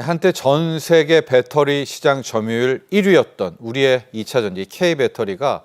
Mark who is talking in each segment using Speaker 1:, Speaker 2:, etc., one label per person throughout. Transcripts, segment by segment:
Speaker 1: 네, 한때 전 세계 배터리 시장 점유율 1위였던 우리의 2차 전지 K배터리가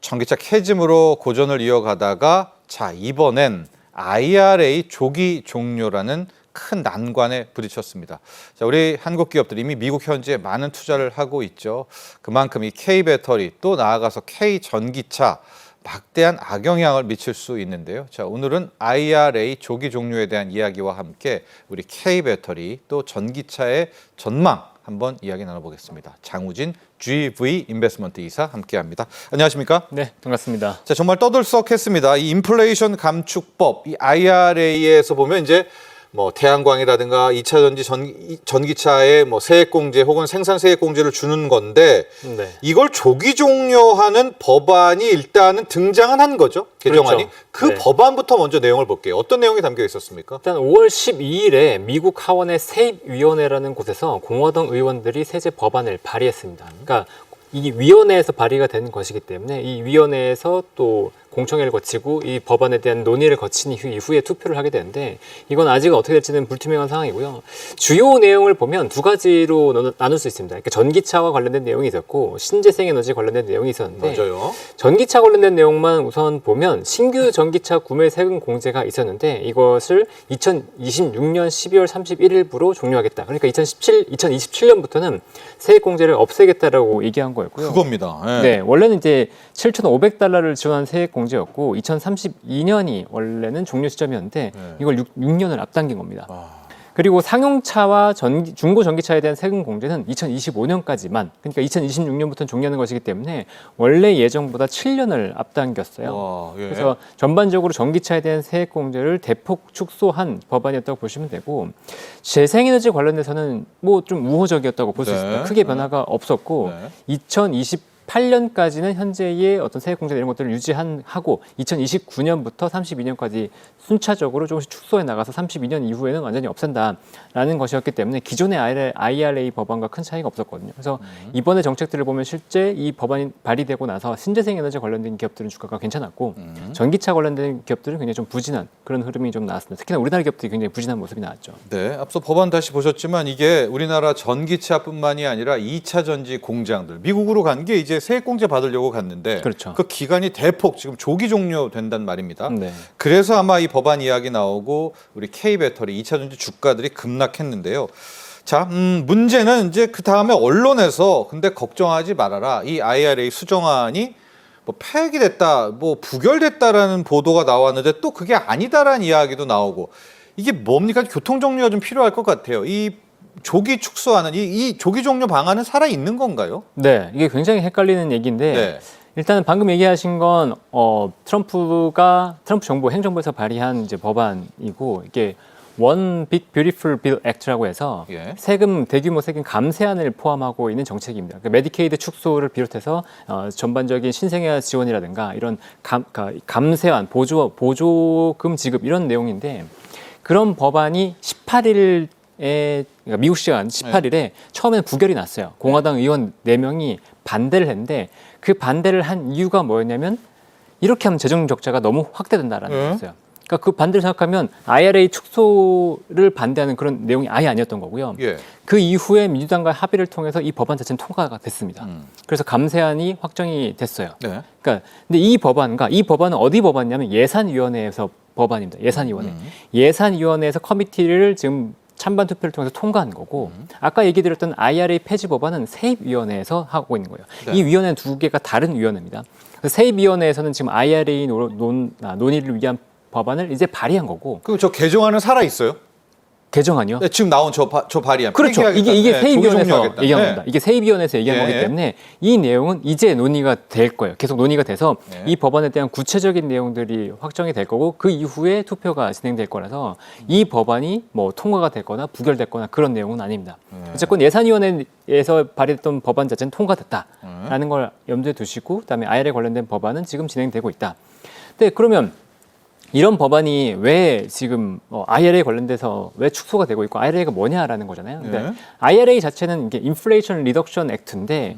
Speaker 1: 전기차 캐즘으로 고전을 이어가다가 이번엔 IRA 조기 종료라는 큰 난관에 부딪혔습니다. 우리 한국 기업들이 이미 미국 현지에 많은 투자를 하고 있죠. 그만큼 이 K배터리 또 나아가서 K전기차 막대한 악영향을 미칠 수 있는데요. 오늘은 IRA 조기 종료에 대한 이야기와 함께 우리 K배터리 또 전기차의 전망 한번 이야기 나눠보겠습니다. 장우진 GV 인베스트먼트 이사 함께합니다. 안녕하십니까?
Speaker 2: 네, 반갑습니다.
Speaker 1: 정말 떠들썩했습니다. 이 인플레이션 감축법, 이 IRA에서 보면 이제 태양광이라든가 2차 전기차에 세액공제 혹은 생산 세액공제를 주는 건데
Speaker 2: 네.
Speaker 1: 이걸 조기 종료하는 법안이 일단은 등장은 한 거죠. 개정안이.
Speaker 2: 그렇죠.
Speaker 1: 그 법안부터 먼저 내용을 볼게요. 어떤 내용이 담겨 있었습니까?
Speaker 2: 일단 5월 12일에 미국 하원의 세입위원회라는 곳에서 공화당 의원들이 세제 법안을 발의했습니다. 그러니까 이 위원회에서 발의가 된 것이기 때문에 이 위원회에서 또 공청회를 거치고 이 법안에 대한 논의를 거친 이후에 투표를 하게 되는데 이건 아직 어떻게 될지는 불투명한 상황이고요. 주요 내용을 보면 두 가지로 나눌 수 있습니다. 그러니까 전기차와 관련된 내용이 있었고 신재생에너지 관련된 내용이 있었는데
Speaker 1: 맞아요.
Speaker 2: 전기차 관련된 내용만 우선 보면 신규 전기차 구매 세금 공제가 있었는데 이것을 2026년 12월 31일부로 종료하겠다. 그러니까 2027년부터는 세액 공제를 없애겠다라고 얘기한 거였고요.
Speaker 1: 그겁니다.
Speaker 2: 네, 원래는 이제 7,500달러를 지원한 세액 공제였고 2032년이 원래는 종료 시점이었는데 이걸 6년을 앞당긴 겁니다. 그리고 상용차와 중고 전기차에 대한 세금 공제는 2025년까지만, 그러니까 2026년부터는 종료하는 것이기 때문에 원래 예정보다 7년을 앞당겼어요.
Speaker 1: 예.
Speaker 2: 그래서 전반적으로 전기차에 대한 세액 공제를 대폭 축소한 법안이었다고 보시면 되고, 재생에너지 관련돼서는 좀 우호적이었다고 볼 수 있습니다. 크게 변화가 없었고 2028년까지는 현재의 어떤 세액 공제 이런 것들을 유지하고 2029년부터 32년까지 순차적으로 조금씩 축소해 나가서 32년 이후에는 완전히 없앤다라는 것이었기 때문에 기존의 IRA 법안과 큰 차이가 없었거든요. 그래서 이번에 정책들을 보면 실제 이 법안이 발의되고 나서 신재생 에너지 관련된 기업들은 주가가 괜찮았고 전기차 관련된 기업들은 굉장히 좀 부진한 그런 흐름이 좀 나왔습니다. 특히나 우리나라 기업들이 굉장히 부진한 모습이 나왔죠.
Speaker 1: 네, 앞서 법안 다시 보셨지만 이게 우리나라 전기차뿐만이 아니라 2차 전지 공장들 미국으로 간 게 이제 세액공제 받으려고 갔는데
Speaker 2: 그렇죠.
Speaker 1: 그 기간이 대폭 지금 조기 종료된단 말입니다.
Speaker 2: 네.
Speaker 1: 그래서 아마 이 법안 이야기 나오고 우리 K배터리 2차 전지 주가들이 급락했는데요. 문제는 이제 그 다음에 언론에서 근데 걱정하지 말아라. 이 IRA 수정안이 폐기 됐다, 부결됐다라는 보도가 나왔는데 또 그게 아니다라는 이야기도 나오고 이게 뭡니까? 교통 정리가 좀 필요할 것 같아요. 이 조기 축소하는 이 조기 종료 방안은 살아 있는 건가요?
Speaker 2: 네, 이게 굉장히 헷갈리는 얘기인데
Speaker 1: 네.
Speaker 2: 일단은 방금 얘기하신 건 트럼프 정부 행정부에서 발의한 이제 법안이고 이게 One Big Beautiful Bill Act라고 해서 대규모 세금 감세안을 포함하고 있는 정책입니다. 그러니까 메디케이드 축소를 비롯해서 전반적인 신생아 지원이라든가 이런 감세안, 보조금 지급 이런 내용인데 그런 법안이 18일 그러니까 미국 시간 18일에 처음에는 부결이 났어요. 공화당 의원 4명이 반대를 했는데 그 반대를 한 이유가 뭐였냐면 이렇게 하면 재정 적자가 너무 확대된다라는 거였어요. 그러니까 그 반대를 생각하면 IRA 축소를 반대하는 그런 내용이 아예 아니었던 거고요. 그 이후에 민주당과 합의를 통해서 이 법안 자체는 통과가 됐습니다. 그래서 감세안이 확정이 됐어요. 그러니까 근데 이 법안은 어디 법안이냐면 예산위원회에서 법안입니다. 예산위원회. 예산위원회에서 커미티를 지금 찬반 투표를 통해서 통과한 거고 아까 얘기 드렸던 IRA 폐지 법안은 세입위원회에서 하고 있는 거예요. 이 위원회는 두 개가 다른 위원회입니다. 세입위원회에서는 지금 IRA 논의를 위한 법안을 이제 발의한 거고.
Speaker 1: 그럼 저 개정안은 살아 있어요?
Speaker 2: 개정안이요?
Speaker 1: 네, 지금 나온 저 발의안.
Speaker 2: 그렇죠. 이게 세입위원회에서 얘기한 겁니다. 이게 세입위원회에서 얘기한 거기 때문에 이 내용은 이제 논의가 될 거예요. 계속 논의가 돼서 이 법안에 대한 구체적인 내용들이 확정이 될 거고 그 이후에 투표가 진행될 거라서 이 법안이 통과가 됐거나 부결됐거나 그런 내용은 아닙니다. 어쨌건 예산위원회에서 발의됐던 법안 자체는 통과됐다라는 걸 염두에 두시고 그다음에 IRA 관련된 법안은 지금 진행되고 있다. 근데 그러면 이런 법안이 왜 지금 IRA 관련돼서 왜 축소가 되고 있고 IRA가 뭐냐라는 거잖아요. 근데 IRA 자체는 이게 인플레이션 리덕션 액트인데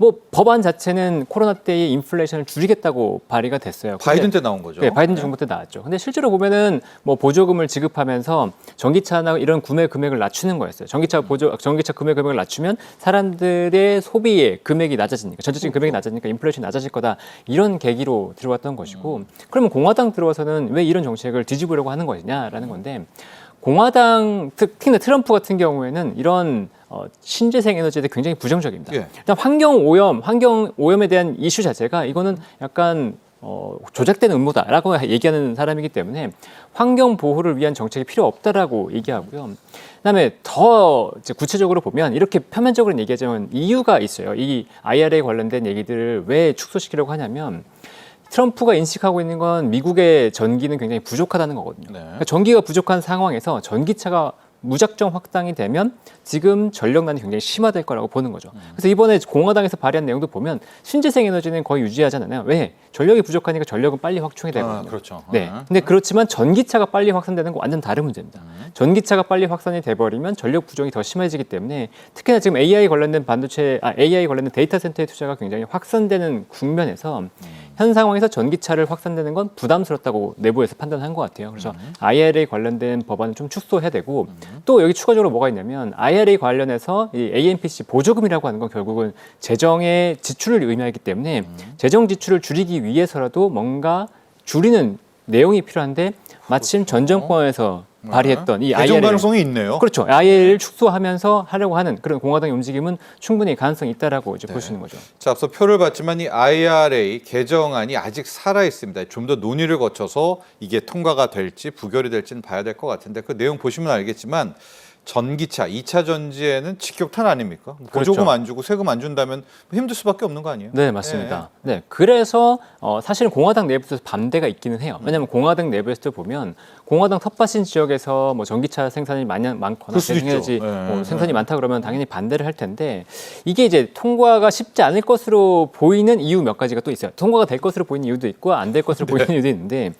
Speaker 2: 뭐 법안 자체는 코로나 때의 인플레이션을 줄이겠다고 발의가 됐어요.
Speaker 1: 바이든 때 나온 거죠.
Speaker 2: 네, 바이든 정부 때 나왔죠. 근데 실제로 보면은 뭐 보조금을 지급하면서 전기차나 이런 구매 금액을 낮추는 거였어요. 전기차 구매 금액을 낮추면 사람들의 소비의 금액이 낮아지니까, 전체적인 금액이 낮아지니까 인플레이션이 낮아질 거다. 이런 계기로 들어왔던 것이고, 그러면 공화당 들어와서는 왜 이런 정책을 뒤집으려고 하는 것이냐라는 건데, 공화당, 특히나 트럼프 같은 경우에는 이런 신재생 에너지에 대해 굉장히 부정적입니다.
Speaker 1: 예.
Speaker 2: 일단 환경 오염에 대한 이슈 자체가 이거는 약간 조작된 음모다라고 얘기하는 사람이기 때문에 환경 보호를 위한 정책이 필요 없다라고 얘기하고요. 그다음에 더 이제 구체적으로 보면 이렇게 표면적으로 얘기하자면 이유가 있어요. 이 IRA 관련된 얘기들을 왜 축소시키려고 하냐면 트럼프가 인식하고 있는 건 미국의 전기는 굉장히 부족하다는 거거든요.
Speaker 1: 네.
Speaker 2: 그러니까 전기가 부족한 상황에서 전기차가 무작정 확장이 되면 지금 전력난이 굉장히 심화될 거라고 보는 거죠. 그래서 이번에 공화당에서 발의한 내용도 보면 신재생 에너지는 거의 유지하잖아요. 왜? 전력이 부족하니까 전력은 빨리 확충이 되거든요.
Speaker 1: 그렇죠.
Speaker 2: 네. 근데 그렇지만 전기차가 빨리 확산되는 건 완전 다른 문제입니다. 전기차가 빨리 확산이 돼버리면 전력 부족이 더 심해지기 때문에 특히나 지금 AI 관련된 AI 관련된 데이터 센터의 투자가 굉장히 확산되는 국면에서 현 상황에서 전기차를 확산되는 건 부담스럽다고 내부에서 판단한 것 같아요. 그래서 IRA 관련된 법안을 좀 축소해야 되고 또 여기 추가적으로 뭐가 있냐면 IRA 관련해서 이 AMPC 보조금이라고 하는 건 결국은 재정의 지출을 의미하기 때문에 재정 지출을 줄이기 위해서라도 뭔가 줄이는 내용이 필요한데 마침 전 정권에서 발의했던 이
Speaker 1: 개정
Speaker 2: IRA
Speaker 1: 가능성이 있네요.
Speaker 2: 그렇죠. IRA를 축소하면서 하려고 하는 그런 공화당의 움직임은 충분히 가능성이 있다라고 이제 볼 수 있는 거죠.
Speaker 1: 자, 앞서 표를 봤지만 이 IRA 개정안이 아직 살아 있습니다. 좀 더 논의를 거쳐서 이게 통과가 될지 부결이 될지는 봐야 될 것 같은데 그 내용 보시면 알겠지만 전기차, 2차 전지에는 직격탄 아닙니까? 보조금
Speaker 2: 그렇죠.
Speaker 1: 안 주고 세금 안 준다면 힘들 수밖에 없는 거 아니에요?
Speaker 2: 네, 맞습니다. 네, 그래서 사실은 공화당 내부에서 반대가 있기는 해요. 왜냐하면 공화당 내부에서 보면 공화당 텃밭인 지역에서 뭐 전기차 생산이 많거나
Speaker 1: 그럴 수도
Speaker 2: 재생에너지
Speaker 1: 있죠.
Speaker 2: 생산이 많다 그러면 당연히 반대를 할 텐데 이게 이제 통과가 쉽지 않을 것으로 보이는 이유 몇 가지가 또 있어요. 통과가 될 것으로 보이는 이유도 있고 안 될 것으로 보이는 이유도 있는데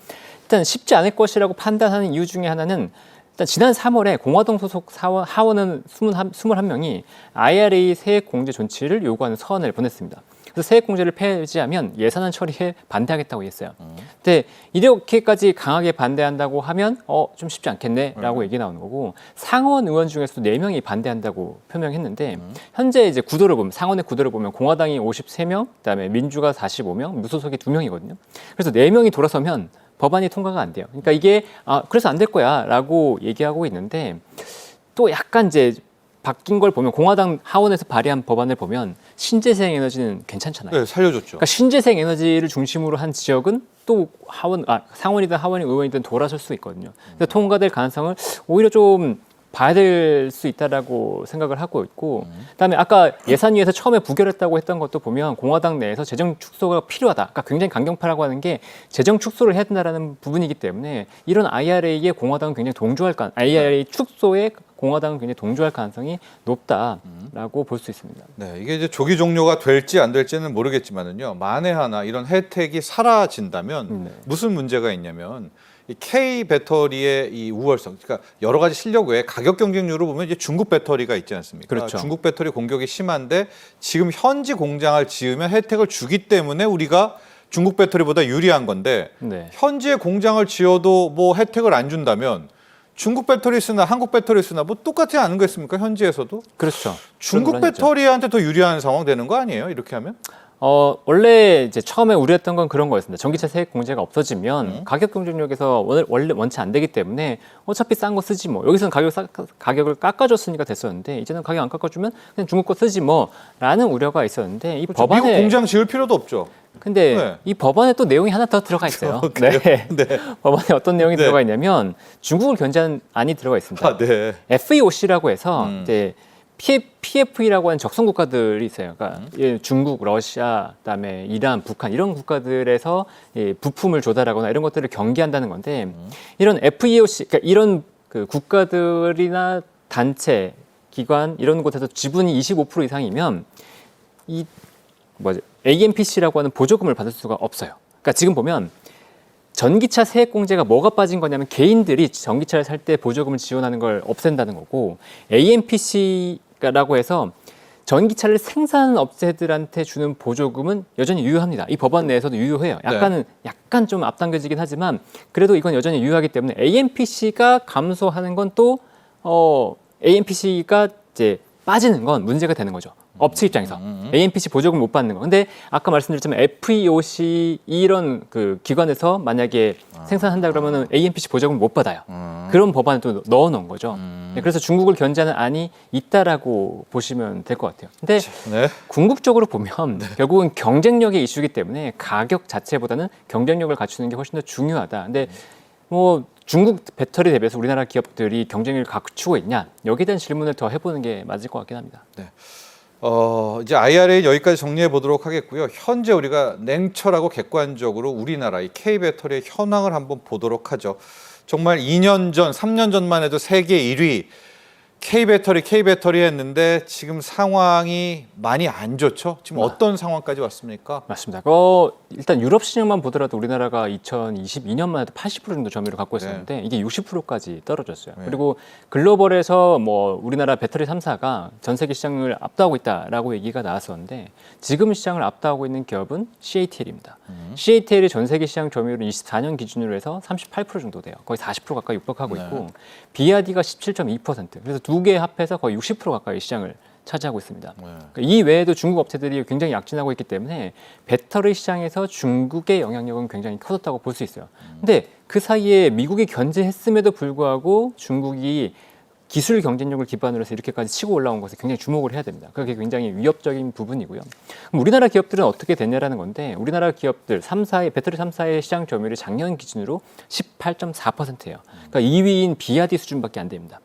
Speaker 2: 일단 쉽지 않을 것이라고 판단하는 이유 중에 하나는 일단 지난 3월에 공화당 소속 하원은 21명이 IRA 세액 공제 존치를 요구하는 서한을 보냈습니다. 그래서 세액 공제를 폐지하면 예산안 처리에 반대하겠다고 했어요. 근데 이렇게까지 강하게 반대한다고 하면 좀 쉽지 않겠네라고 얘기 나오는 거고 상원 의원 중에서도 4명이 반대한다고 표명했는데 현재 이제 구도를 보면 상원의 구도를 보면 공화당이 53명, 그다음에 민주가 45명, 무소속이 2명이거든요. 그래서 4명이 돌아서면 법안이 통과가 안 돼요. 그러니까 이게 그래서 안 될 거야라고 얘기하고 있는데 또 약간 이제 바뀐 걸 보면 공화당 하원에서 발의한 법안을 보면 신재생 에너지는 괜찮잖아요.
Speaker 1: 네, 살려줬죠.
Speaker 2: 그러니까 신재생 에너지를 중심으로 한 지역은 또 상원이든 하원 의원이든 돌아설 수 있거든요. 그래서 통과될 가능성을 오히려 좀 봐야 될 수 있다라고 생각을 하고 있고 그다음에 아까 예산위에서 처음에 부결했다고 했던 것도 보면 공화당 내에서 재정 축소가 필요하다. 그러니까 굉장히 강경파라고 하는 게 재정 축소를 해야 된다는 부분이기 때문에 이런 IRA에 공화당은 굉장히 IRA 축소에 공화당은 굉장히 동조할 가능성이 높다라고 볼 수 있습니다.
Speaker 1: 네, 이게 이제 조기 종료가 될지 안 될지는 모르겠지만은요. 만에 하나 이런 혜택이 사라진다면 무슨 문제가 있냐면 이 K 배터리의 이 우월성, 그러니까 여러 가지 실력 외에 가격 경쟁률을 보면 이제 중국 배터리가 있지 않습니까?
Speaker 2: 그렇죠.
Speaker 1: 중국 배터리 공격이 심한데 지금 현지 공장을 지으면 혜택을 주기 때문에 우리가 중국 배터리보다 유리한 건데
Speaker 2: 네.
Speaker 1: 현지에 공장을 지어도 뭐 혜택을 안 준다면 중국 배터리 쓰나 한국 배터리 쓰나 뭐 똑같지 않은 거겠습니까? 현지에서도?
Speaker 2: 그렇죠.
Speaker 1: 중국 배터리한테 더 유리한 상황 되는 거 아니에요? 이렇게 하면?
Speaker 2: 원래 이제 처음에 우려했던 건 그런 거였습니다. 전기차 세액 공제가 없어지면 가격 경쟁력에서 원래 원체 안 되기 때문에 어차피 싼 거 쓰지 뭐. 여기서는 가격을 깎아줬으니까 됐었는데 이제는 가격 안 깎아주면 그냥 중국 거 쓰지 뭐라는 우려가 있었는데 이
Speaker 1: 그렇죠.
Speaker 2: 법안에
Speaker 1: 미국 공장 지을 필요도 없죠.
Speaker 2: 근데
Speaker 1: 네.
Speaker 2: 이 법안에 또 내용이 하나 더 들어가 있어요. 네. 법안에 어떤 내용이
Speaker 1: 네.
Speaker 2: 들어가 있냐면 중국을 견제하는 안이 들어가 있습니다.
Speaker 1: 네.
Speaker 2: FEOC라고 해서 이제 PFE라고 하는 적성 국가들이 있어요. 그러니까 중국, 러시아, 그다음에 이란, 북한 이런 국가들에서 부품을 조달하거나 이런 것들을 경계한다는 건데 이런 FEOC, 그러니까 이런 그 국가들이나 단체, 기관 이런 곳에서 지분이 25% 이상이면 AMPC라고 하는 보조금을 받을 수가 없어요. 그러니까 지금 보면 전기차 세액 공제가 뭐가 빠진 거냐면 개인들이 전기차를 살 때 보조금을 지원하는 걸 없앤다는 거고 AMPC라고 해서 전기차를 생산하는 업체들한테 주는 보조금은 여전히 유효합니다. 이 법안 내에서도 유효해요. 약간 좀 앞당겨지긴 하지만 그래도 이건 여전히 유효하기 때문에 AMPC가 감소하는 건 또 AMPC가 이제 빠지는 건 문제가 되는 거죠. 업체 입장에서 AMPC 보조금 못 받는 거. 근데 아까 말씀드렸지만 FEOC 이런 그 기관에서 만약에 생산한다 그러면은 AMPC 보조금 못 받아요. 그런 법안을 또 넣어 놓은 거죠. 네, 그래서 중국을 견제하는 안이 있다라고 보시면 될 것 같아요. 근데 궁극적으로 보면 결국은 경쟁력의 이슈이기 때문에 가격 자체보다는 경쟁력을 갖추는 게 훨씬 더 중요하다. 근데 뭐 중국 배터리 대비해서 우리나라 기업들이 경쟁력을 갖추고 있냐 여기에 대한 질문을 더 해보는 게 맞을 것 같긴 합니다.
Speaker 1: 네. 이제 IRA 여기까지 정리해 보도록 하겠고요. 현재 우리가 냉철하고 객관적으로 우리나라 이 K배터리의 현황을 한번 보도록 하죠. 정말 2년 전, 3년 전만 해도 세계 1위 K배터리 했는데 지금 상황이 많이 안 좋죠? 지금 어떤 상황까지 왔습니까?
Speaker 2: 맞습니다. 일단 유럽 시장만 보더라도 우리나라가 2022년만 해도 80% 정도 점유율을 갖고 있었는데 이게 60%까지 떨어졌어요. 그리고 글로벌에서 뭐 우리나라 배터리 3사가 전 세계 시장을 압도하고 있다라고 얘기가 나왔었는데 지금 시장을 압도하고 있는 기업은 CATL입니다. CATL이 전 세계 시장 점유율은 24년 기준으로 해서 38% 정도 돼요. 거의 40% 가까이 육박하고 있고 비아디가 17.2%. 그래서 두 개 합해서 거의 60% 가까이 시장을 차지하고 있습니다. 그러니까 이 외에도 중국 업체들이 굉장히 약진하고 있기 때문에 배터리 시장에서 중국의 영향력은 굉장히 커졌다고 볼 수 있어요. 근데 그 사이에 미국이 견제했음에도 불구하고 중국이 기술 경쟁력을 기반으로 해서 이렇게까지 치고 올라온 것에 굉장히 주목을 해야 됩니다. 그게 굉장히 위협적인 부분이고요. 그럼 우리나라 기업들은 어떻게 됐냐라는 건데 우리나라 기업들 배터리 3사의 시장 점유율이 작년 기준으로 18.4%예요. 그러니까 2위인 비아디 수준밖에 안 됩니다.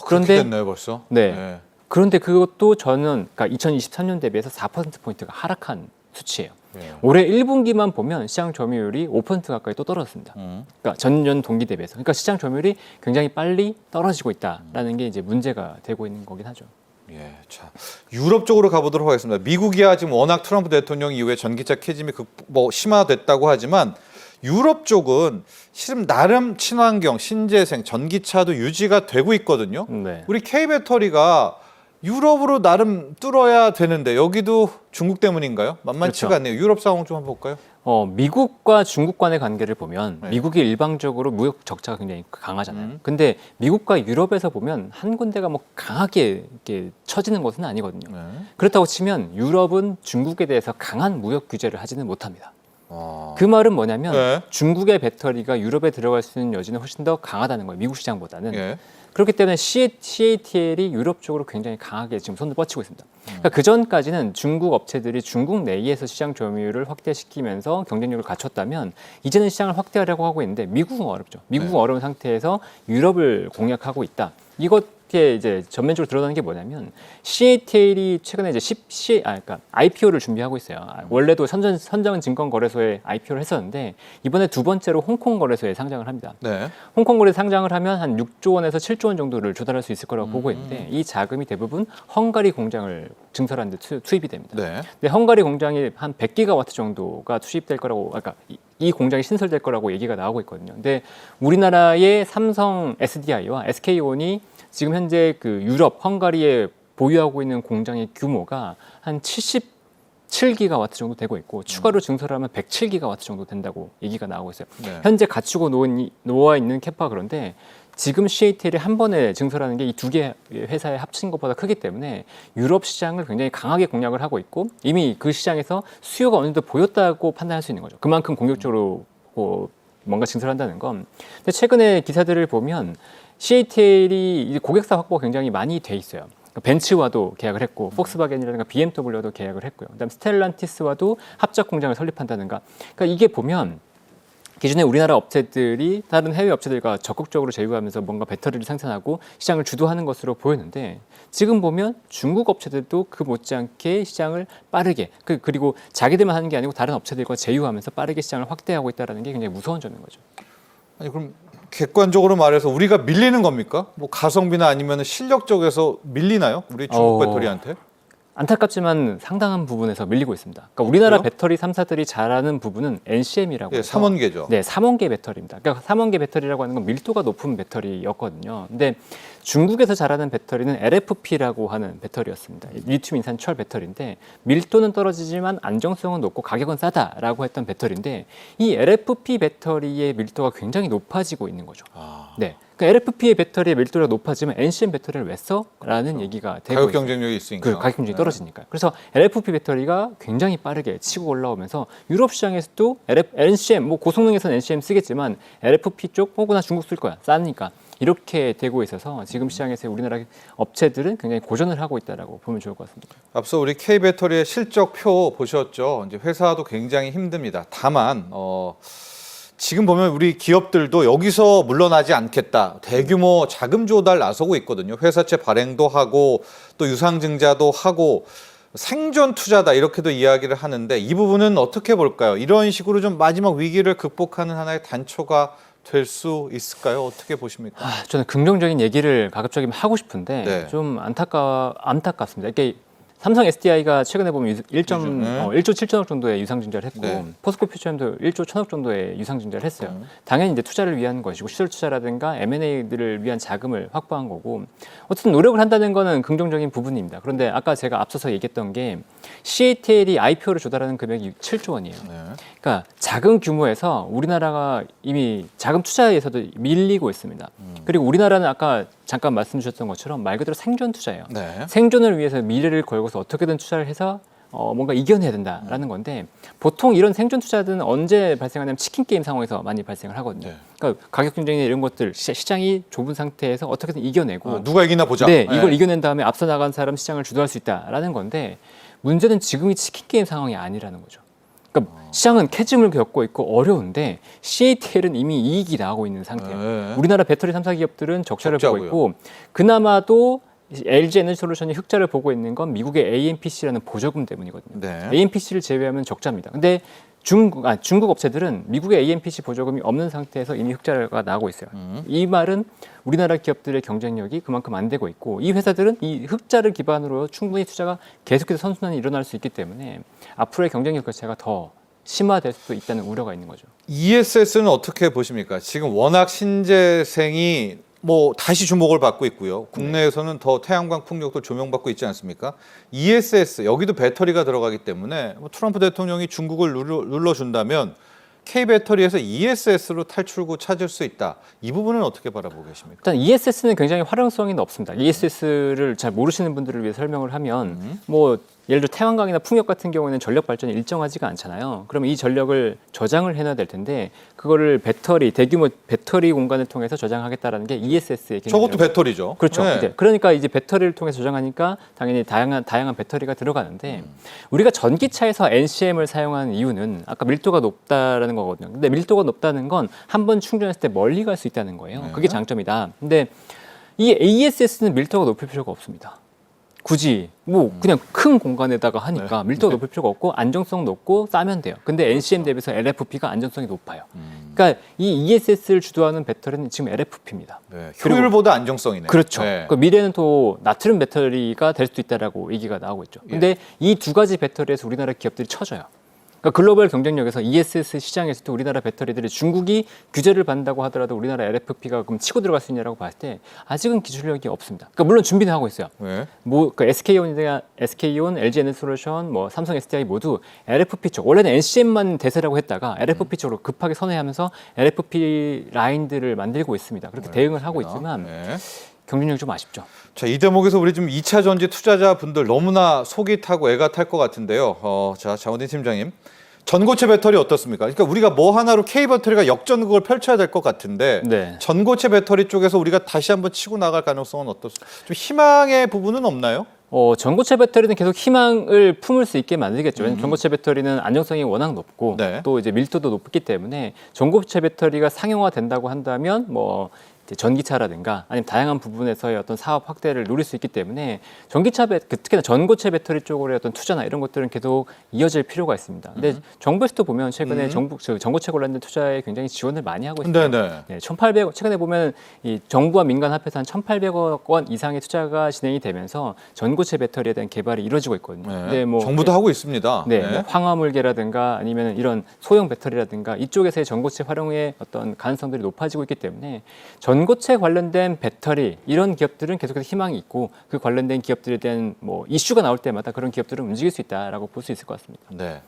Speaker 1: 그런데 됐나요, 벌써?
Speaker 2: 네. 그런데 그것도 그러니까 2023년 대비해서 4%포인트가 하락한 수치예요. 올해 1분기만 보면 시장 점유율이 5% 가까이 또 떨어졌습니다. 그러니까 전년 동기 대비해서. 그러니까 시장 점유율이 굉장히 빨리 떨어지고 있다라는 게 이제 문제가 되고 있는 거긴 하죠.
Speaker 1: 예, 자 유럽 쪽으로 가보도록 하겠습니다. 미국이야 지금 워낙 트럼프 대통령 이후에 전기차 캐즘이 심화됐다고 하지만 유럽 쪽은 실은 나름 친환경, 신재생, 전기차도 유지가 되고 있거든요. 우리 K배터리가 유럽으로 나름 뚫어야 되는데 여기도 중국 때문인가요? 만만치가 않네요. 유럽 상황 좀 한번 볼까요?
Speaker 2: 미국과 중국 간의 관계를 보면 미국이 일방적으로 무역 적자가 굉장히 강하잖아요. 근데 미국과 유럽에서 보면 한 군데가 뭐 강하게 이렇게 처지는 것은 아니거든요. 그렇다고 치면 유럽은 중국에 대해서 강한 무역 규제를 하지는 못합니다. 그 말은 뭐냐면 중국의 배터리가 유럽에 들어갈 수 있는 여지는 훨씬 더 강하다는 거예요. 미국 시장보다는. 그렇기 때문에 CATL이 유럽 쪽으로 굉장히 강하게 지금 손을 뻗치고 있습니다. 그러니까 그 전까지는 중국 업체들이 중국 내에서 시장 점유율을 확대시키면서 경쟁력을 갖췄다면 이제는 시장을 확대하려고 하고 있는데 미국은 어렵죠. 미국은 어려운 상태에서 유럽을 공략하고 있다. 이것에 이제 전면적으로 드러나는 게 뭐냐면 CATL이 최근에 이제 그러니까 IPO를 준비하고 있어요. 원래도 선정증권거래소에 IPO를 했었는데 이번에 두 번째로 홍콩 거래소에 상장을 합니다. 홍콩 거래소에 상장을 하면 한 6조 원에서 7조 원 정도를 조달할 수 있을 거라고 보고 있는데 이 자금이 대부분 헝가리 공장을 증설하는 데 투입이 됩니다. 근데 헝가리 공장이 한 100기가와트 정도가 투입될 거라고 그러니까 이 공장이 신설될 거라고 얘기가 나오고 있거든요. 근데 우리나라의 삼성 SDI와 SK온이 지금 현재 그 유럽, 헝가리에 보유하고 있는 공장의 규모가 한 77기가와트 정도 되고 있고 추가로 증설하면 107기가와트 정도 된다고 얘기가 나오고 있어요. 현재 갖추고 놓아 있는 캐파가 그런데 지금 CATL이 한 번에 증설하는 게 이 두 개 회사에 합친 것보다 크기 때문에 유럽 시장을 굉장히 강하게 공략을 하고 있고 이미 그 시장에서 수요가 어느 정도 보였다고 판단할 수 있는 거죠. 그만큼 공격적으로 뭔가 증설한다는 건. 근데 최근에 기사들을 보면 CATL이 고객사 확보가 굉장히 많이 돼 있어요. 벤츠와도 계약을 했고 폭스바겐이라든가 BMW와도 계약을 했고요. 그다음 스텔란티스와도 합작 공장을 설립한다든가. 그러니까 이게 보면 기존에 우리나라 업체들이 다른 해외 업체들과 적극적으로 제휴하면서 뭔가 배터리를 생산하고 시장을 주도하는 것으로 보였는데 지금 보면 중국 업체들도 그 못지않게 시장을 빠르게 그리고 자기들만 하는 게 아니고 다른 업체들과 제휴하면서 빠르게 시장을 확대하고 있다는 게 굉장히 무서운 점인 거죠.
Speaker 1: 아니 그럼 객관적으로 말해서 우리가 밀리는 겁니까? 뭐 가성비나 아니면 실력 쪽에서 밀리나요? 우리 중국 배터리한테?
Speaker 2: 안타깝지만 상당한 부분에서 밀리고 있습니다. 그러니까 우리나라
Speaker 1: 그래요?
Speaker 2: 배터리 3사들이 잘하는 부분은 NCM이라고
Speaker 1: 예,
Speaker 2: 해서
Speaker 1: 3원계죠.
Speaker 2: 네, 3원계 배터리입니다. 그러니까 3원계 배터리라고 하는 건 밀도가 높은 배터리였거든요. 근데 중국에서 잘하는 배터리는 LFP라고 하는 배터리였습니다. 리튬 인산 철 배터리인데 밀도는 떨어지지만 안정성은 높고 가격은 싸다라고 했던 배터리인데 이 LFP 배터리의 밀도가 굉장히 높아지고 있는 거죠. 네. 그러니까 LFP의 배터리의 밀도가 높아지면 NCM 배터리를 왜 써? 라는 얘기가 되고
Speaker 1: 가격
Speaker 2: 있어요.
Speaker 1: 경쟁력이 있으니까.
Speaker 2: 그 가격 경쟁이 떨어지니까. 그래서 LFP 배터리가 굉장히 빠르게 치고 올라오면서 유럽 시장에서도 NCM, 뭐 고성능에서는 NCM 쓰겠지만 LFP 쪽 혹은 중국 쓸 거야. 싸니까. 이렇게 되고 있어서 지금 시장에서 우리나라 업체들은 굉장히 고전을 하고 있다라고 보면 좋을 것 같습니다.
Speaker 1: 앞서 우리 K배터리의 실적표 보셨죠? 이제 회사도 굉장히 힘듭니다. 다만 지금 보면 우리 기업들도 여기서 물러나지 않겠다. 대규모 자금 조달 나서고 있거든요. 회사채 발행도 하고 또 유상증자도 하고 생존 투자다 이렇게도 이야기를 하는데 이 부분은 어떻게 볼까요? 이런 식으로 좀 마지막 위기를 극복하는 하나의 단초가 될 수 있을까요? 어떻게 보십니까?
Speaker 2: 저는 긍정적인 얘기를 가급적이면 하고 싶은데
Speaker 1: 네.
Speaker 2: 좀 안타깝습니다. 이게 삼성 SDI가 최근에 보면 1조 7천억 정도의 유상증자를 했고
Speaker 1: 네.
Speaker 2: 포스코 퓨처엠도 1조 1천억 정도의 유상증자를 했어요. 당연히 이제 투자를 위한 것이고 시설 투자라든가 M&A들을 위한 자금을 확보한 거고 어쨌든 노력을 한다는 거는 긍정적인 부분입니다. 그런데 아까 제가 앞서서 얘기했던 게 CATL이 IPO를 조달하는 금액이 7조 원이에요.
Speaker 1: 네.
Speaker 2: 그러니까 작은 규모에서 우리나라가 이미 자금 투자에서도 밀리고 있습니다. 그리고 우리나라는 아까 잠깐 말씀 주셨던 것처럼 말 그대로 생존 투자예요.
Speaker 1: 네.
Speaker 2: 생존을 위해서 미래를 걸고서 어떻게든 투자를 해서 뭔가 이겨내야 된다라는 건데 보통 이런 생존 투자들은 언제 발생하냐면 치킨 게임 상황에서 많이 발생을 하거든요.
Speaker 1: 네.
Speaker 2: 그러니까 가격 경쟁이나 이런 것들 시장이 좁은 상태에서 어떻게든 이겨내고
Speaker 1: 누가 이기나 보자.
Speaker 2: 네, 이걸 이겨낸 다음에 앞서 나간 사람 시장을 주도할 수 있다라는 건데 문제는 지금이 치킨 게임 상황이 아니라는 거죠. 그러니까 시장은 캐즘을 겪고 있고 어려운데 CATL은 이미 이익이 나오고 있는 상태예요.
Speaker 1: 네.
Speaker 2: 우리나라 배터리 3사 기업들은 적자를 보고
Speaker 1: 적자고요.
Speaker 2: 있고 그나마도 LG 에너지솔루션이 흑자를 보고 있는 건 미국의 AMPC라는 보조금 때문이거든요.
Speaker 1: 네.
Speaker 2: AMPC를 제외하면 적자입니다. 근데 중국 업체들은 미국의 AMPC 보조금이 없는 상태에서 이미 흑자가 나고 있어요. 이 말은 우리나라 기업들의 경쟁력이 그만큼 안 되고 있고 이 회사들은 이 흑자를 기반으로 충분히 투자가 계속해서 선순환이 일어날 수 있기 때문에 앞으로의 경쟁력 자체가 더 심화될 수도 있다는 우려가 있는 거죠.
Speaker 1: ESS는 어떻게 보십니까? 지금 워낙 신재생이 뭐 다시 주목을 받고 있고요. 국내에서는 더 태양광 풍력도 조명받고 있지 않습니까? ESS 여기도 배터리가 들어가기 때문에 뭐 트럼프 대통령이 중국을 눌러준다면 K배터리에서 ESS로 탈출구 찾을 수 있다. 이 부분은 어떻게 바라보고 계십니까?
Speaker 2: 일단 ESS는 굉장히 활용성이 높습니다. ESS를 잘 모르시는 분들을 위해 설명을 하면 뭐 예를 들어 태양광이나 풍력 같은 경우에는 전력 발전이 일정하지가 않잖아요. 그러면 이 전력을 저장을 해놔야 될 텐데 그거를 대규모 배터리 공간을 통해서 저장하겠다라는 게 ESS의
Speaker 1: 저것도 배터리죠.
Speaker 2: 그렇죠.
Speaker 1: 네.
Speaker 2: 네. 그러니까 이제 배터리를 통해서 저장하니까 당연히 다양한 배터리가 들어가는데 우리가 전기차에서 NCM을 사용하는 이유는 아까 밀도가 높다라는 거거든요. 근데 밀도가 높다는 건 한 번 충전했을 때 멀리 갈 수 있다는 거예요.
Speaker 1: 네.
Speaker 2: 그게 장점이다. 근데 이 ESS는 밀도가 높일 필요가 없습니다. 굳이 뭐 그냥 큰 공간에다가 하니까 밀도가 높일 필요가 없고 안정성 높고 싸면 돼요. 근데 NCM 대비해서 LFP가 안정성이 높아요. 그러니까 이 ESS를 주도하는 배터리는 지금 LFP입니다.
Speaker 1: 네. 효율보다 안정성이네.
Speaker 2: 그렇죠.
Speaker 1: 네.
Speaker 2: 그 미래는 또 나트륨 배터리가 될 수도 있다라고 얘기가 나오고 있죠. 근데 이 두 가지 배터리에서 우리나라 기업들이 쳐져요. 그러니까 글로벌 경쟁력에서 ESS 시장에서도 우리나라 배터리들이 중국이 규제를 받는다고 하더라도 우리나라 LFP가 그럼 치고 들어갈 수 있냐라고 봤을 때 아직은 기술력이 없습니다. 그러니까 물론 준비는 하고 있어요.
Speaker 1: 네.
Speaker 2: 뭐 그 SK온, LG 에너지솔루션, 뭐 삼성 SDI 모두 LFP 쪽 원래는 NCM만 대세라고 했다가 LFP 쪽으로 급하게 선회하면서 LFP 라인들을 만들고 있습니다. 그렇게 대응을 하고 있지만
Speaker 1: 네.
Speaker 2: 경쟁력이 좀 아쉽죠.
Speaker 1: 자, 이 대목에서 우리 지금 2차 전지 투자자분들 너무나 속이 타고 애가 탈 것 같은데요. 자, 장원진 팀장님. 전고체 배터리 어떻습니까? 그러니까 우리가 뭐 하나로 K배터리가 역전극을 펼쳐야 될 것 같은데
Speaker 2: 네.
Speaker 1: 전고체 배터리 쪽에서 우리가 다시 한번 치고 나갈 가능성은 어떻습니까? 좀 희망의 부분은 없나요?
Speaker 2: 전고체 배터리는 계속 희망을 품을 수 있게 만들겠죠. 왜냐하면 전고체 배터리는 안정성이 워낙 높고
Speaker 1: 네.
Speaker 2: 또 이제 밀도도 높기 때문에 전고체 배터리가 상용화된다고 한다면 뭐 이제 전기차라든가 아니면 다양한 부분에서의 어떤 사업 확대를 노릴 수 있기 때문에 전기차 특히나 전고체 배터리 쪽으로의 어떤 투자나 이런 것들은 계속 이어질 필요가 있습니다. 근데 정부에서도 보면 최근에 전고체 관련된 투자에 굉장히 지원을 많이 하고 있습니다. 네, 1,800억 최근에 보면 이 정부와 민간 합해서 한 1,800억 원 이상의 투자가 진행이 되면서 전고체 배터리에 대한 개발이 이루어지고 있거든요.
Speaker 1: 네.
Speaker 2: 근데 뭐
Speaker 1: 정부도 하고 있습니다.
Speaker 2: 네, 뭐 황화물계라든가 아니면 이런 소형 배터리라든가 이쪽에서의 전고체 활용의 어떤 가능성들이 높아지고 있기 때문에 전고체 관련된 배터리 이런 기업들은 계속해서 희망이 있고 그 관련된 기업들에 대한 뭐 이슈가 나올 때마다 그런 기업들은 움직일 수 있다라고 볼 수 있을 것 같습니다.
Speaker 1: 네.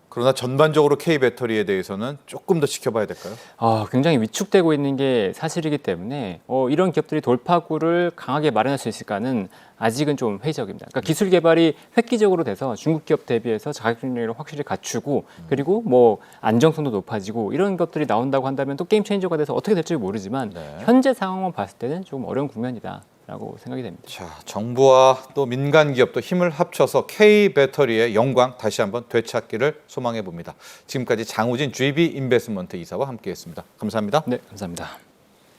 Speaker 1: 그러나 전반적으로 K 배터리에 대해서는 조금 더 지켜봐야 될까요?
Speaker 2: 굉장히 위축되고 있는 게 사실이기 때문에 이런 기업들이 돌파구를 강하게 마련할 수 있을까는 아직은 좀 회의적입니다. 그러니까 기술 개발이 획기적으로 돼서 중국 기업 대비해서 자격증력을 확실히 갖추고 그리고 뭐 안정성도 높아지고 이런 것들이 나온다고 한다면 또 게임 체인저가 돼서 어떻게 될지 모르지만 현재 상황만 봤을 때는 조금 어려운 국면이다. 라고 생각이 됩니다.
Speaker 1: 자, 정부와 또 민간 기업도 힘을 합쳐서 K 배터리의 영광 다시 한번 되찾기를 소망해 봅니다. 지금까지 장우진 GB 인베스트먼트 이사와 함께했습니다. 감사합니다.
Speaker 2: 네, 감사합니다.